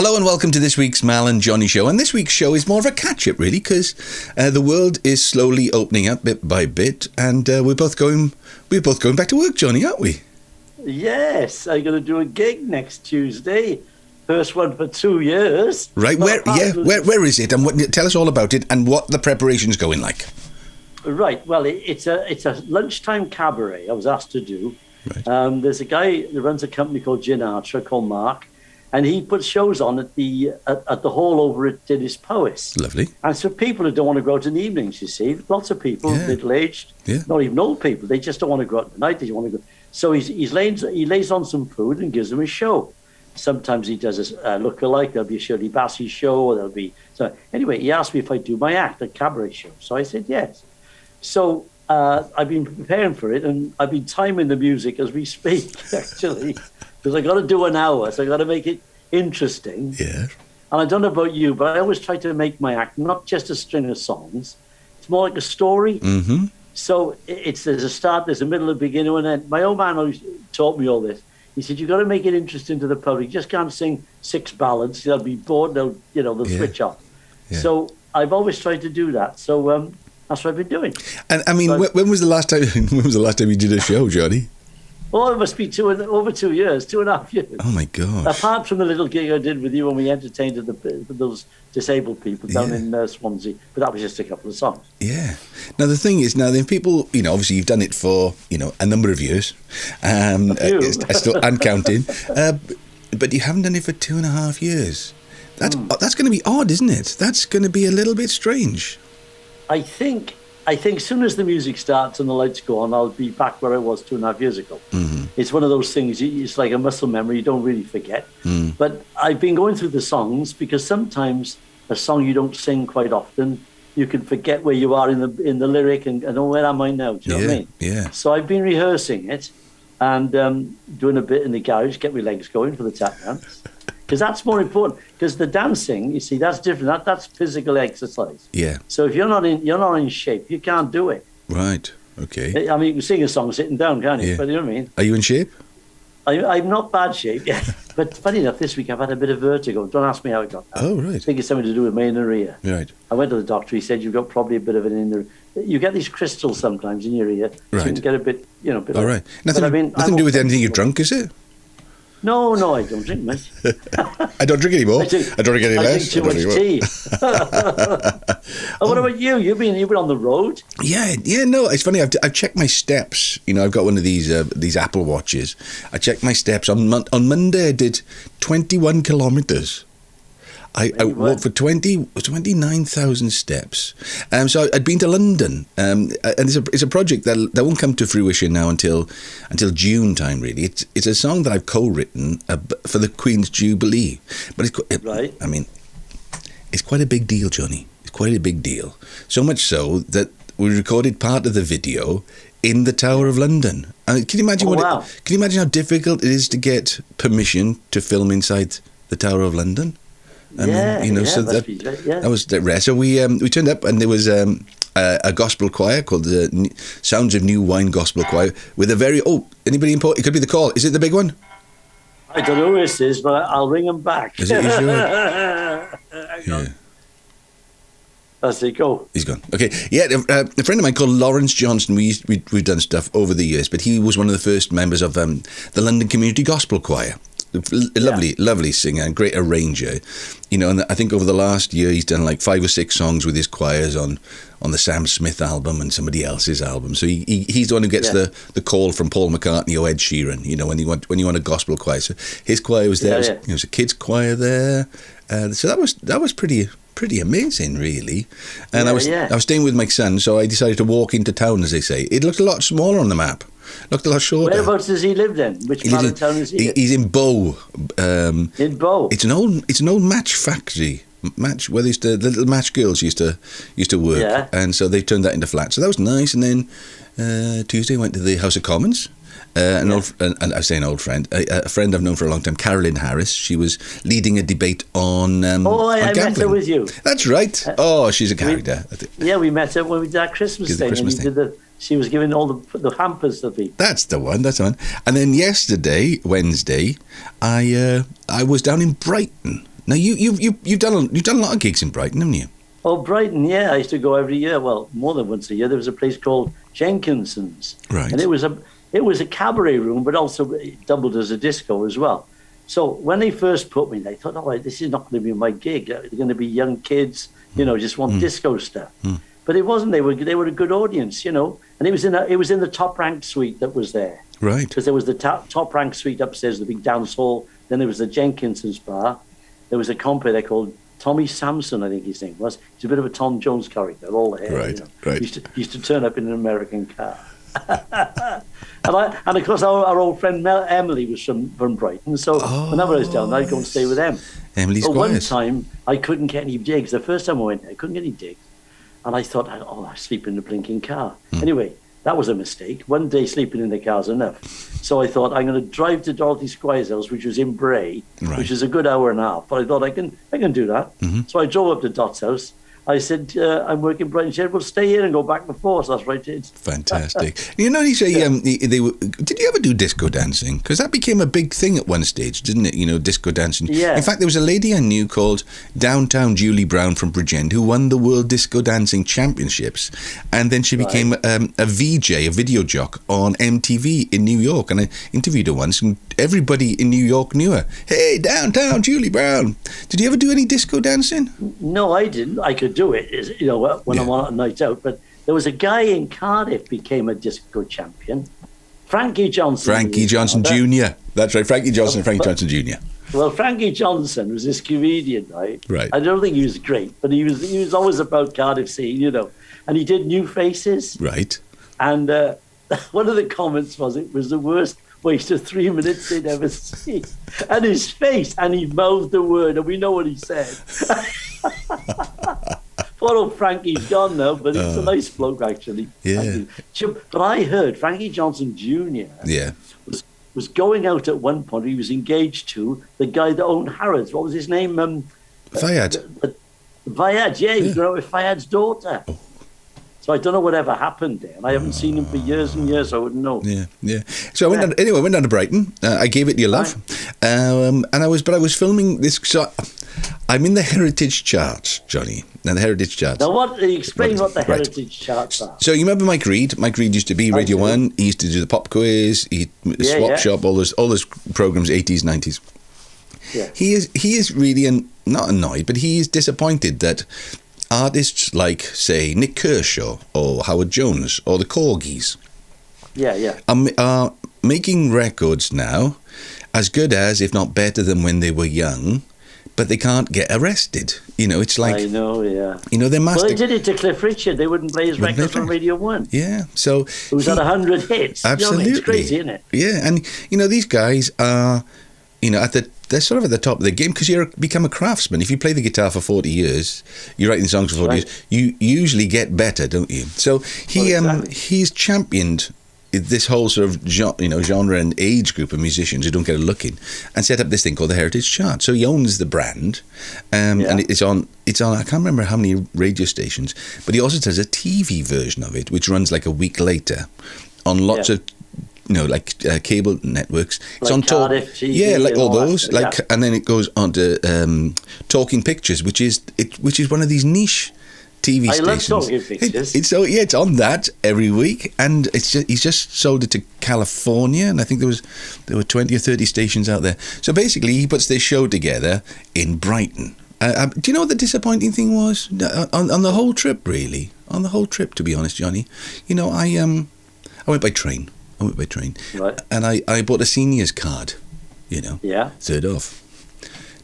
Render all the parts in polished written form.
Hello and welcome to this week's Mal and Johnny Show. And this week's show is more of a catch-up, really, because the world is slowly opening up bit by bit, and we're both going back to work, Johnny, aren't we? Yes, I'm going to do a gig next Tuesday. First one for 2 years. Right, where is it? And tell us all about it and what the preparation's going like. Right, well, it's a lunchtime cabaret I was asked to do. Right. There's a guy that runs a company called Gin Archer called Mark, and he puts shows on at the hall over at Dennis Powys. Lovely. And so people who don't want to go out in the evenings, you see, lots of people, middle-aged, not even old people, they just don't want to go out at night. They just want to go. So he lays on some food and gives them a show. Sometimes he does a look-alike. There'll be a Shirley Bassey show, or there'll be... So anyway, he asked me if I'd do my act, a cabaret show. So I said yes. So I've been preparing for it, and I've been timing the music as we speak, actually, because I got to do an hour, so I got to make it interesting. Yeah. And I don't know about you, but I always try to make my act not just a string of songs. It's more like a story. Mm-hmm. So there's a start, there's a middle, a beginning, and end. My old man always taught me all this. He said, you've got to make it interesting to the public. You just can't sing 6 ballads. They'll be bored. They'll switch off. Yeah. So I've always tried to do that. So that's what I've been doing. And I mean, when was the last time? When was the last time you did a show, Johnny? Oh, it must be over 2 years, 2.5 years. Oh my gosh! Apart from the little gig I did with you when we entertained those disabled people down in Swansea, but that was just a couple of songs. Yeah. Now the thing is, then people, obviously you've done it for a number of years, still and counting, but you haven't done it for 2.5 years. That's going to be odd, isn't it? That's going to be a little bit strange. I think as soon as the music starts and the lights go on, I'll be back where I was 2.5 years ago. Mm-hmm. It's one of those things, it's like a muscle memory, you don't really forget. Mm. But I've been going through the songs because sometimes a song you don't sing quite often, you can forget where you are in the lyric and where am I now? Do you know what I mean? Yeah. So I've been rehearsing it and doing a bit in the garage, get my legs going for the tap dance. Because that's more important. Because the dancing, you see, that's different. That's physical exercise. Yeah. So if you're not in shape, you can't do it. Right. Okay. I mean, you can sing a song sitting down, can't you? Yeah. But you know what I mean? Are you in shape? I'm not bad shape, yeah. But funny enough, this week I've had a bit of vertigo. Don't ask me how I got that. Oh, right. I think it's something to do with my inner ear. Right. I went to the doctor. He said you've got probably a bit of an inner. You get these crystals sometimes in your ear. Right. So you can get a bit, bit. All right. Nothing to do with anything you've drunk, is it? No, I don't drink much. I don't drink anymore. I don't drink any less. I drink too much tea. And what about you? You've been on the road? Yeah. No, it's funny. I've checked my steps. I've got one of these Apple Watches. I checked my steps on Monday. I did 21 kilometres. I walked for 29,000 steps. So I'd been to London, and it's a project that won't come to fruition now until June time. Really, it's a song that I've co-written for the Queen's Jubilee. But right. I mean, it's quite a big deal, Johnny. It's quite a big deal. So much so that we recorded part of the video in the Tower of London. I mean, can you imagine Can you imagine how difficult it is to get permission to film inside the Tower of London? So that was rare. So we turned up, and there was a gospel choir called the Sounds of New Wine Gospel Choir with a very anybody important? It could be the call. Is it the big one? I don't know who this is, but I'll ring him back. Is it? You sure? Yeah. That's it. Go. He's gone. Okay. Yeah, a friend of mine called Lawrence Johnson. We've done stuff over the years, but he was one of the first members of the London Community Gospel Choir. Lovely singer and great arranger, and I think over the last year he's done like 5 or 6 songs with his choirs on the Sam Smith album and somebody else's album. So he's the one who gets the call from Paul McCartney or Ed Sheeran, when you want a gospel choir. So his choir was there. There was a kids choir there. So that was pretty amazing, really. And I was staying with my son, so I decided to walk into town, as they say. It looked a lot smaller on the map. Looked a lot shorter. Whereabouts does he live then? Which part of town is he in? He's in Bow. In Bow. It's an old match factory. Match where the little match girls used to work, and so they turned that into flats. So that was nice. And then Tuesday went to the House of Commons. And I say an old friend, a friend I've known for a long time, Carolyn Harris. She was leading a debate on I met her with you. That's right. She's a character. We met her when we did our Christmas thing. She was giving all the hampers to people. That's the one. And then yesterday, Wednesday, I was down in Brighton. Now you've done a lot of gigs in Brighton, haven't you? Oh, Brighton, yeah. I used to go every year. Well, more than once a year. There was a place called Jenkinson's. Right. And it was a cabaret room, but also it doubled as a disco as well. So when they first put me, they thought, oh, this is not going to be my gig. They're going to be young kids, just want disco stuff. But it wasn't. They were a good audience, And it was in the top ranked suite that was there. Right. Because there was the top ranked suite upstairs, the big dance hall. Then there was the Jenkinson's bar. There was a compere there called Tommy Sampson, I think his name was. He's a bit of a Tom Jones character, all the hair. Right, right. He used to turn up in an American car. and of course, our old friend Emily was from Brighton. So whenever I was down there, I'd go and stay with them. Emily's But one quiet. time, I couldn't get any digs. The first time I went there, I couldn't get any digs. And I thought, I sleep in the blinking car. Anyway, that was a mistake. One day sleeping in the car's enough. So I thought, I'm going to drive to Dorothy Squire's house, which was in Bray, which is a good hour and a half. But I thought, I can do that. So I drove up to Dot's house. I said, I'm working in Brighton. She said, well, stay here and go back and forth. So that's right, I did. Fantastic. You say did you ever do disco dancing? Because that became a big thing at one stage, didn't it? Disco dancing. Yeah. In fact, there was a lady I knew called Downtown Julie Brown from Bridgend who won the World Disco Dancing Championships. And then she became a VJ, a video jock on MTV in New York. And I interviewed her once and everybody in New York knew her. Hey, Downtown Julie Brown. Did you ever do any disco dancing? No, I didn't. I could do it, when I'm on a night out. But there was a guy in Cardiff became a disco champion. Frankie Johnson. Frankie Johnson Jr. That's right, Frankie Johnson, Frankie Johnson Jr. Well, Frankie Johnson was this comedian, right? Right. I don't think he was great, but he was always about Cardiff scene, And he did New Faces. Right. And one of the comments was it was the worst waste of 3 minutes they'd ever seen. And his face, and he mouthed the word, and we know what he said. Poor old Frankie's gone now, but he's a nice bloke, actually. Yeah. But I heard Frankie Johnson Jr. was going out at one point. He was engaged to the guy that owned Harrods. What was his name? Fayad. Fayad, yeah. He was going out with Fayad's daughter. Oh. So I don't know whatever happened there. And I haven't seen him for years and years, so I wouldn't know. Yeah. So I went down to Brighton. I gave it your love. And I was filming this. So I'm in the Heritage charts, Johnny. Now the Heritage charts. Now explain what the Heritage charts are. So you remember Mike Reid? Mike Reid used to be Radio 1. He used to do the pop quiz, Swap Shop, all those programs, 80s, 90s. Yeah. He is really not annoyed, but he is disappointed that artists like, say, Nick Kershaw or Howard Jones or the Corgis are making records now as good as, if not better than when they were young, but they can't get arrested. It's like... I know, yeah. They're master... Well, they did it to Cliff Richard. They wouldn't play his records on Radio 1. Yeah, so... It was at 100 hits. Absolutely. It's crazy, isn't it? Yeah, and, these guys are, they're sort of at the top of the game because you become a craftsman. If you play the guitar for 40 years, you're writing songs for 40 years, you usually get better, don't you? So he's championed this whole sort of genre and age group of musicians who don't get a look in, and set up this thing called the Heritage Chart. So he owns the brand, and it's on. I can't remember how many radio stations, but he also does a TV version of it, which runs like a week later on lots of. Cable networks. It's on Cardiff TV, like all those. And then it goes on to Talking Pictures, which is one of these niche TV stations. I love Talking Pictures. It's on that every week, and he's just sold it to California, and I think there were 20 or 30 stations out there. So basically, he puts this show together in Brighton. Do you know what the disappointing thing was on the whole trip? Really, on the whole trip, to be honest, Johnny. I went by train. Right. And I bought a senior's card, Yeah. third off.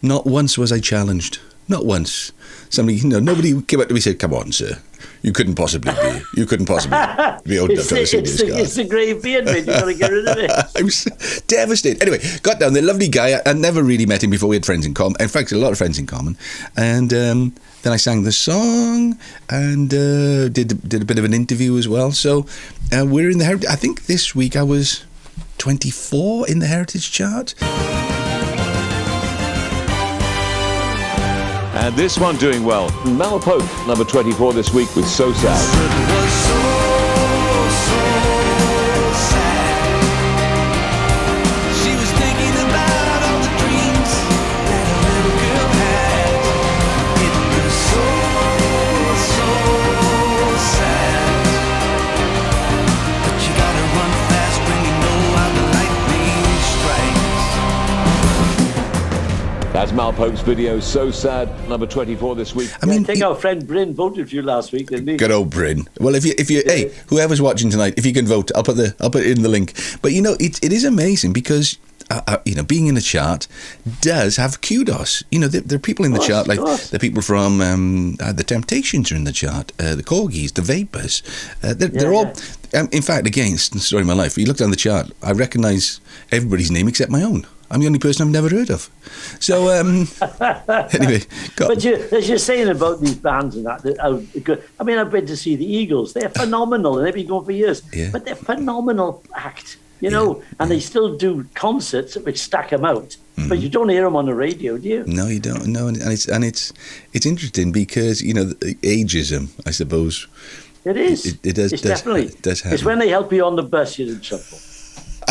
Not once was I challenged. Not once. Somebody, nobody came up to me and said, come on, sir. You couldn't possibly be old enough to have a senior's card. It's a grey beard, mate. You've got to get rid of it. I was devastated. Anyway, got down there, lovely guy. I never really met him before. We had friends in common. In fact, a lot of friends in common. And then I sang the song and did a bit of an interview as well. So we're in the Heritage. I think this week I was 24 in the Heritage chart. And this one doing well. Mal Pope, number 24 this week with So Sad. She was thinking about all the dreams that a little girl had. That's Mal Pope's video, So Sad, number 24 this week. I think our friend Bryn voted for you last week, didn't he? Good old Bryn. Well, if you hey, whoever's watching tonight, if you can vote, I'll put it in the link. But it is amazing because being in a chart does have kudos. There are people in the chart, like the people from the Temptations are in the chart, the Corgis, the Vapors. They're all. In fact, again, it's the story of my life. You look down the chart, I recognise everybody's name except my own. I'm the only person I've never heard of. So, anyway. But as you're saying about these bands and that, good. I mean, I've been to see the Eagles. They're phenomenal, and they've been going for years. Yeah. But they're phenomenal act, and they still do concerts which stack them out. Mm-hmm. But you don't hear them on the radio, do you? No, you don't. No, and it's interesting because ageism, I suppose. It is. It does. It's definitely. It does happen. It's when they help you on the bus, you're in trouble.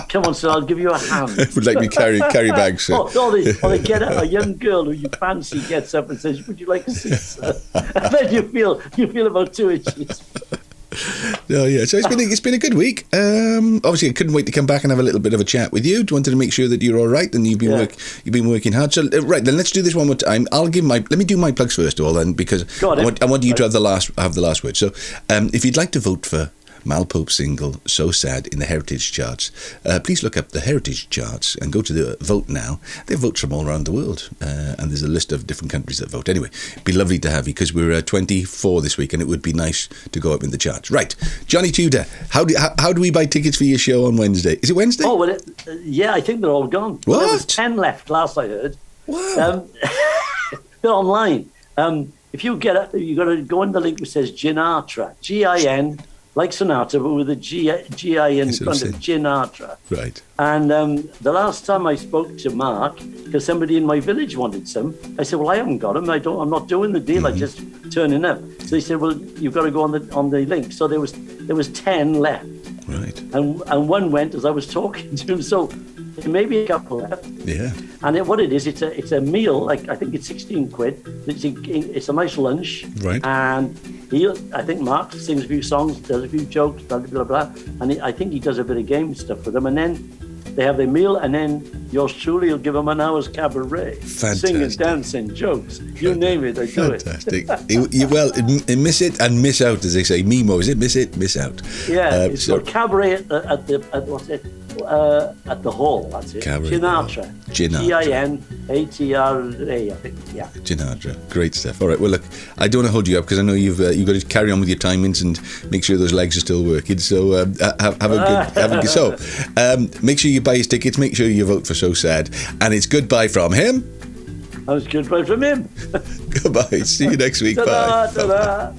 Come on, sir, I'll give you a hand. Would like me carry bags, sir. Or they get a young girl who you fancy gets up and says, "Would you like a seat, sir?" And then you feel about 2 inches. No, yeah. So it's been a good week. Obviously, I couldn't wait to come back and have a little bit of a chat with you. Wanted to make sure that you're all right and you've been working hard. So right then, let's do this one more time. Let me do my plugs first of all, then, because I want you to have the last word. So, if you'd like to vote for Mal Pope's single "So Sad" in the Heritage charts, please look up the Heritage charts and go to the vote now. They have votes from all around the world, and there's a list of different countries that vote. Anyway, it'd be lovely to have you because we're 24 this week, and it would be nice to go up in the charts. Right, Johnny Tudor, how do we buy tickets for your show on Wednesday? Is it Wednesday? Oh well, I think they're all gone. What? There was 10 left last I heard. Wow. They're online. If you get up, you got to go on the link which says Ginatra, Gin. Like Sinatra, but with a G-I in front of Ginatra. Right. And the last time I spoke to Mark, because somebody in my village wanted some, I said, well, I haven't got them. I'm not doing the deal. Mm-hmm. I just turning up. So they said, well, you've got to go on the link. So there was 10 left. Right. And one went as I was talking to him. So there may be a couple left. Yeah. And what it is, it's a meal. Like I think it's 16 quid. It's a nice lunch. Right. And I think Mark sings a few songs, does a few jokes, blah, blah, blah, blah. And I think he does a bit of game stuff with them. And then they have their meal, and then yours truly will give them an hour's cabaret. Fantastic. Singing, dancing, jokes. You name it, I do it. Fantastic. Miss it and miss out, as they say. Mimo, is it? Miss it, miss out. Yeah, it's called cabaret at the hall, that's it. Cabaret Ginatra. Ginatra, I think, yeah. Ginatra. Great stuff. All right, well, look, I don't want to hold you up because I know you've got to carry on with your timings and make sure those legs are still working. So have a good... So, make sure you buy his tickets, make sure you vote for So Sad. And it's goodbye from him. And it's goodbye from him. Goodbye. See you next week. Ta-da, Bye. ta-da.